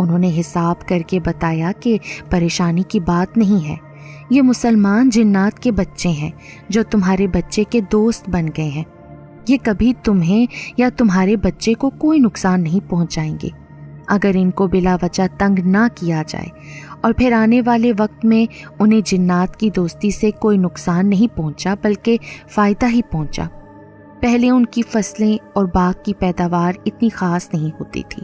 انہوں نے حساب کر کے بتایا کہ پریشانی کی بات نہیں ہے، یہ مسلمان جنات کے بچے ہیں جو تمہارے بچے کے دوست بن گئے ہیں۔ یہ کبھی تمہیں یا تمہارے بچے کو کوئی نقصان نہیں پہنچائیں گے اگر ان کو بلا وجہ تنگ نہ کیا جائے، اور پھر آنے والے وقت میں انہیں جنات کی دوستی سے کوئی نقصان نہیں پہنچا بلکہ فائدہ ہی پہنچا۔ پہلے ان کی فصلیں اور باغ کی پیداوار اتنی خاص نہیں ہوتی تھی،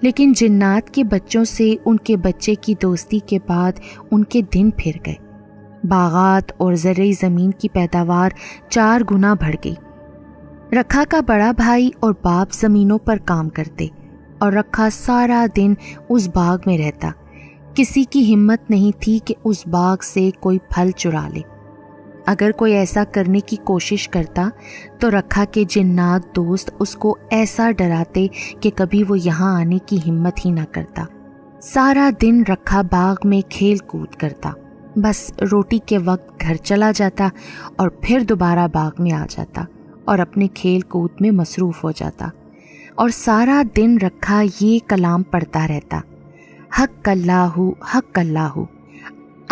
لیکن جنات کے بچوں سے ان کے بچے کی دوستی کے بعد ان کے دن پھر گئے۔ باغات اور زرعی زمین کی پیداوار 4 گنا بڑھ گئی۔ رکھا کا بڑا بھائی اور باپ زمینوں پر کام کرتے اور رکھا سارا دن اس باغ میں رہتا۔ کسی کی ہمت نہیں تھی کہ اس باغ سے کوئی پھل چرا لے۔ اگر کوئی ایسا کرنے کی کوشش کرتا تو رکھا کے جنات دوست اس کو ایسا ڈراتے کہ کبھی وہ یہاں آنے کی ہمت ہی نہ کرتا۔ سارا دن رکھا باغ میں کھیل کود کرتا، بس روٹی کے وقت گھر چلا جاتا اور پھر دوبارہ باغ میں آ جاتا اور اپنے کھیل کود میں مصروف ہو جاتا، اور سارا دن رکھا یہ کلام پڑھتا رہتا: حق اللہ،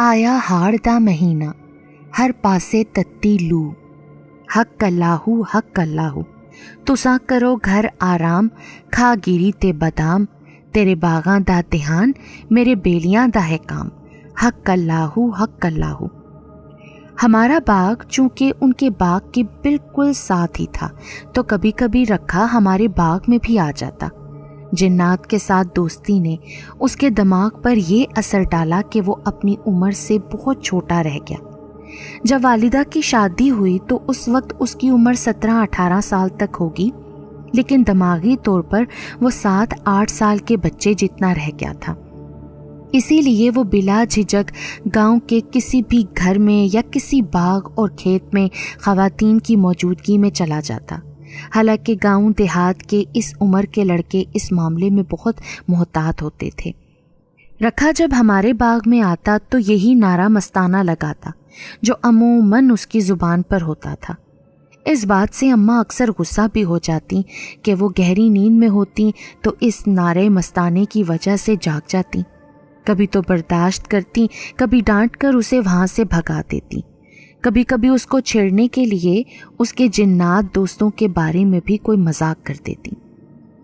آیا ہاڑ دا مہینہ، ہر پاسے تتی لو، حق اللہ، تساں کرو گھر آرام، کھا گیری تے بادام، تیرے باغاں دا دھیان، میرے بیلیاں دا ہے کام، حق اللہ۔ ہمارا باغ چونکہ ان کے باغ کے بالکل ساتھ ہی تھا تو کبھی کبھی رکھا ہمارے باغ میں بھی آ جاتا۔ جنات کے ساتھ دوستی نے اس کے دماغ پر یہ اثر ڈالا کہ وہ اپنی عمر سے بہت چھوٹا رہ گیا۔ جب والدہ کی شادی ہوئی تو اس وقت اس کی عمر 17-18 سال تک ہوگی، لیکن دماغی طور پر وہ 7-8 سال کے بچے جتنا رہ گیا تھا۔ اسی لیے وہ بلا جھجک گاؤں کے کسی بھی گھر میں یا کسی باغ اور کھیت میں خواتین کی موجودگی میں چلا جاتا۔ حالانکہ گاؤں دیہات کے اس عمر کے لڑکے اس معاملے میں بہت محتاط ہوتے تھے۔ رکھا جب ہمارے باغ میں آتا تو یہی نعرہ مستانہ لگاتا جو عموماً اس کی زبان پر ہوتا تھا۔ اس بات سے اماں اکثر غصہ بھی ہو جاتی کہ وہ گہری نیند میں ہوتی تو اس نعرے مستانے کی وجہ سے جاگ جاتی۔ کبھی تو برداشت کرتی، کبھی ڈانٹ کر اسے وہاں سے بھگا دیتی، کبھی کبھی اس کو چھیڑنے کے لیے اس کے جنات دوستوں کے بارے میں بھی کوئی مذاق کر دیتی۔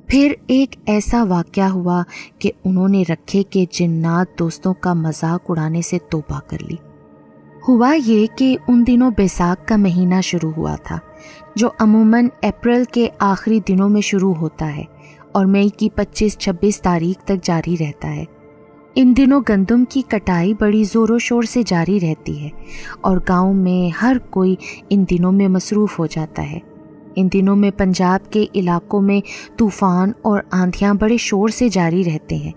پھر ایک ایسا واقعہ ہوا کہ انہوں نے رکھے کے جنات دوستوں کا مذاق اڑانے سے توبہ کر لی۔ ہوا یہ کہ ان دنوں بیساکھ کا مہینہ شروع ہوا تھا، جو عموماً اپریل کے آخری دنوں میں شروع ہوتا ہے اور مئی کی 25-26 تاریخ تک جاری رہتا ہے۔ ان دنوں گندم کی کٹائی بڑی زور و شور سے جاری رہتی ہے اور گاؤں میں ہر کوئی ان دنوں میں مصروف ہو جاتا ہے۔ ان دنوں میں پنجاب کے علاقوں میں طوفان اور آندھیاں بڑے شور سے جاری رہتے ہیں۔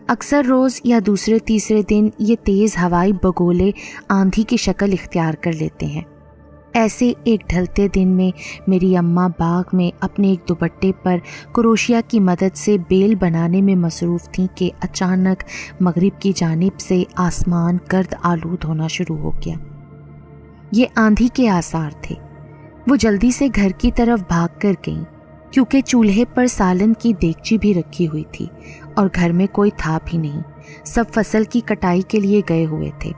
اکثر روز یا دوسرے تیسرے دن یہ تیز ہوائی بگولے آندھی کی شکل اختیار کر لیتے ہیں۔ ایسے ایک ڈھلتے دن میں میری اماں باغ میں اپنے ایک دوپٹے پر کروشیا کی مدد سے بیل بنانے میں مصروف تھیں کہ اچانک مغرب کی جانب سے آسمان گرد آلود ہونا شروع ہو گیا۔ یہ آندھی کے آثار تھے۔ وہ جلدی سے گھر کی طرف بھاگ کر گئیں کیونکہ چولہے پر سالن کی دیگچی بھی رکھی ہوئی تھی اور گھر میں کوئی تھا بھی نہیں، سب فصل کی کٹائی کے لیے گئے ہوئے تھے۔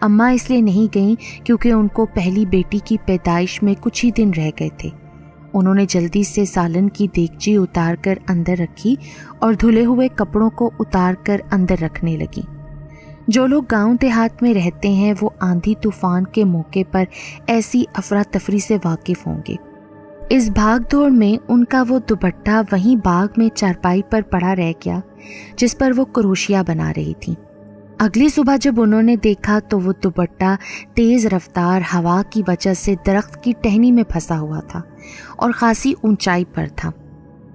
اماں اس لیے نہیں گئیں کیونکہ ان کو پہلی بیٹی کی پیدائش میں کچھ ہی دن رہ گئے تھے۔ انہوں نے جلدی سے سالن کی دیگچی اتار کر اندر رکھی اور دھلے ہوئے کپڑوں کو اتار کر اندر رکھنے لگیں۔ جو لوگ گاؤں دیہات میں رہتے ہیں وہ آندھی طوفان کے موقع پر ایسی افراتفری سے واقف ہوں گے۔ اس بھاگ دوڑ میں ان کا وہ دوپٹہ وہیں باغ میں چارپائی پر پڑا رہ گیا جس پر وہ کروشیا بنا رہی تھی۔ اگلی صبح جب انہوں نے دیکھا تو وہ دوپٹہ تیز رفتار ہوا کی وجہ سے درخت کی ٹہنی میں پھنسا ہوا تھا اور خاصی اونچائی پر تھا۔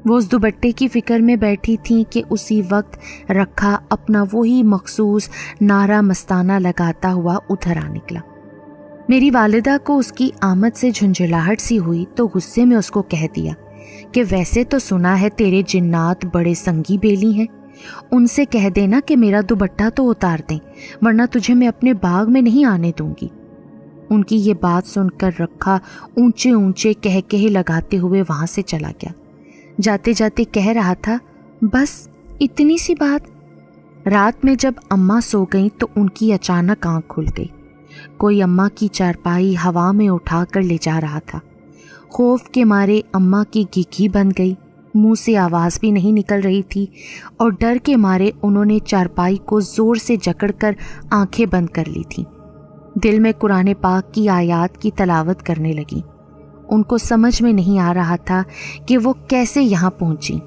وہ اس دوپٹے کی فکر میں بیٹھی تھیں کہ اسی وقت رکھا اپنا وہی مخصوص نعرہ مستانہ لگاتا ہوا ادھر آ نکلا۔ میری والدہ کو اس کی آمد سے جھنجھلاہٹ سی ہوئی تو غصے میں اس کو کہہ دیا کہ ویسے تو سنا ہے تیرے جنات بڑے سنگی بیلی ہیں، ان سے کہہ دینا کہ میرا دوپٹہ تو اتار دیں ورنہ تجھے میں اپنے باغ میں نہیں آنے دوں گی۔ ان کی یہ بات سن کر رکھا اونچے اونچے کہے لگاتے ہوئے وہاں سے چلا گیا۔ جاتے جاتے کہہ رہا تھا، بس اتنی سی بات، رات میں جب اماں سو گئیں تو ان کی اچانک آنکھ کھل گئی۔ کوئی اماں کی چارپائی ہوا میں اٹھا کر لے جا رہا تھا۔ خوف کے مارے اماں کی گھگھی بند گئی، منہ سے آواز بھی نہیں نکل رہی تھی، اور ڈر کے مارے انہوں نے چارپائی کو زور سے جکڑ کر آنکھیں بند کر لی تھیں۔ دل میں قرآن پاک کی آیات کی تلاوت کرنے لگیں۔ ان کو سمجھ میں نہیں آ رہا تھا کہ وہ کیسے یہاں پہنچی۔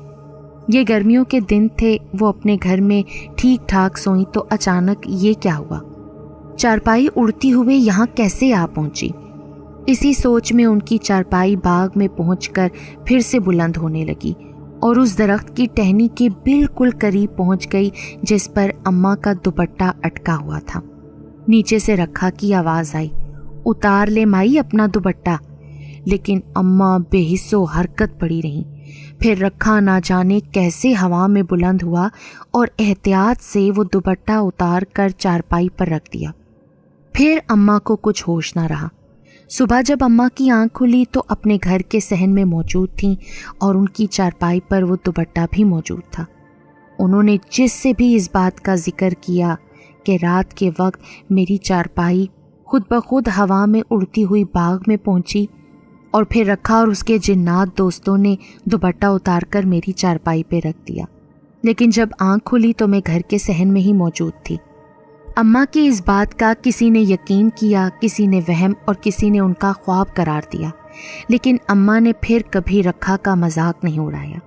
یہ گرمیوں کے دن تھے، وہ اپنے گھر میں ٹھیک ٹھاک سوئیں تو اچانک یہ کیا ہوا؟ چارپائی اڑتی ہوئے یہاں کیسے آ پہنچی؟ اسی سوچ میں ان کی چارپائی باغ میں پہنچ کر پھر سے بلند ہونے لگی اور اس درخت کی ٹہنی کے بالکل قریب پہنچ گئی جس پر اماں کا دوپٹہ اٹکا ہوا تھا۔ نیچے سے رکھا کی آواز آئی، اتار لے مائی اپنا دوپٹہ، لیکن اماں بے حس و حرکت پڑی رہیں۔ پھر رکھا نہ جانے کیسے ہوا میں بلند ہوا اور احتیاط سے وہ دوپٹہ اتار کر چارپائی پر رکھ دیا۔ پھر اماں کو کچھ ہوش نہ رہا۔ صبح جب اماں کی آنکھ کھلی تو اپنے گھر کے صحن میں موجود تھیں اور ان کی چارپائی پر وہ دوپٹہ بھی موجود تھا۔ انہوں نے جس سے بھی اس بات کا ذکر کیا کہ رات کے وقت میری چارپائی خود بخود ہوا میں اڑتی ہوئی باغ میں پہنچی اور پھر رکھا اور اس کے جنات دوستوں نے دوپٹہ اتار کر میری چارپائی پہ رکھ دیا، لیکن جب آنکھ کھلی تو میں گھر کے صحن میں ہی موجود تھی۔ اماں کی اس بات کا کسی نے یقین کیا، کسی نے وہم اور کسی نے ان کا خواب قرار دیا، لیکن اماں نے پھر کبھی رکھا کا مذاق نہیں اڑایا۔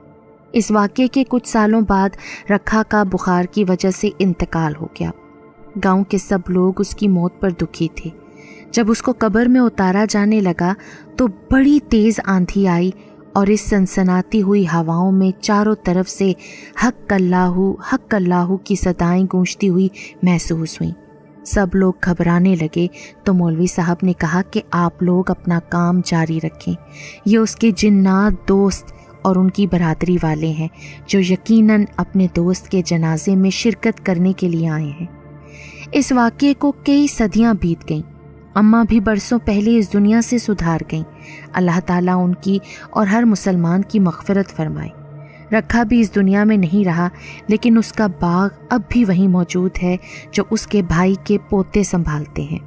اس واقعے کے کچھ سالوں بعد رکھا کا بخار کی وجہ سے انتقال ہو گیا۔ گاؤں کے سب لوگ اس کی موت پر دکھی تھے۔ جب اس کو قبر میں اتارا جانے لگا تو بڑی تیز آندھی آئی اور اس سنسناتی ہوئی ہواؤں میں چاروں طرف سے حق اللہ کی صدائیں گونجتی ہوئی محسوس ہوئیں۔ سب لوگ گھبرانے لگے تو مولوی صاحب نے کہا کہ آپ لوگ اپنا کام جاری رکھیں، یہ اس کے جنات دوست اور ان کی برادری والے ہیں جو یقیناً اپنے دوست کے جنازے میں شرکت کرنے کے لیے آئے ہیں۔ اس واقعے کو کئی صدیاں بیت گئیں۔ اماں بھی برسوں پہلے اس دنیا سے سدھار گئیں۔ اللہ تعالیٰ ان کی اور ہر مسلمان کی مغفرت فرمائے۔ رکھا بھی اس دنیا میں نہیں رہا، لیکن اس کا باغ اب بھی وہیں موجود ہے جو اس کے بھائی کے پوتے سنبھالتے ہیں۔